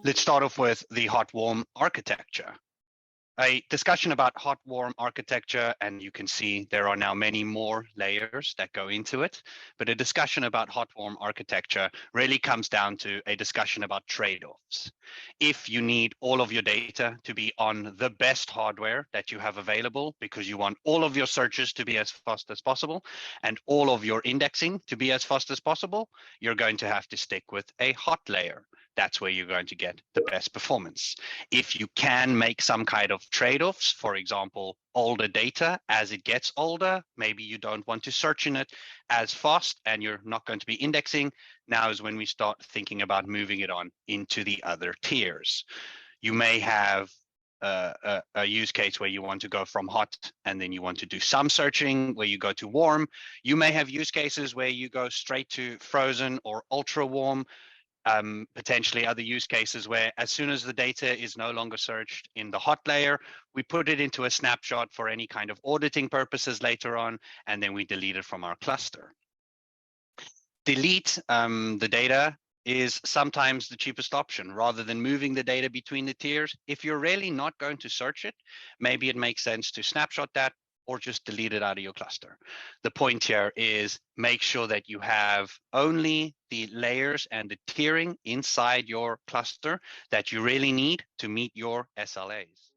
Let's start off with the hot-warm architecture. A discussion about hot-warm architecture, and you can see there are now many more layers that go into it, but a discussion about hot-warm architecture really comes down to a discussion about trade-offs. If you need all of your data to be on the best hardware that you have available because you want all of your searches to be as fast as possible and all of your indexing to be as fast as possible, you're going to have to stick with a hot layer. That's where you're going to get the best performance. If you can make some kind of trade-offs, for example, older data as it gets older, maybe you don't want to search in it as fast and you're not going to be indexing, now is when we start thinking about moving it on into the other tiers. You may have a use case where you want to go from hot and then you want to do some searching where you go to warm. You may have use cases where you go straight to frozen or ultra warm. Potentially other use cases where as soon as the data is no longer searched in the hot layer, we put it into a snapshot for any kind of auditing purposes later on, and then we delete it from our cluster. Delete the data is sometimes the cheapest option rather than moving the data between the tiers. If you're really not going to search it, maybe it makes sense to snapshot that or just delete it out of your cluster. The point here is make sure that you have only the layers and the tiering inside your cluster that you really need to meet your SLAs.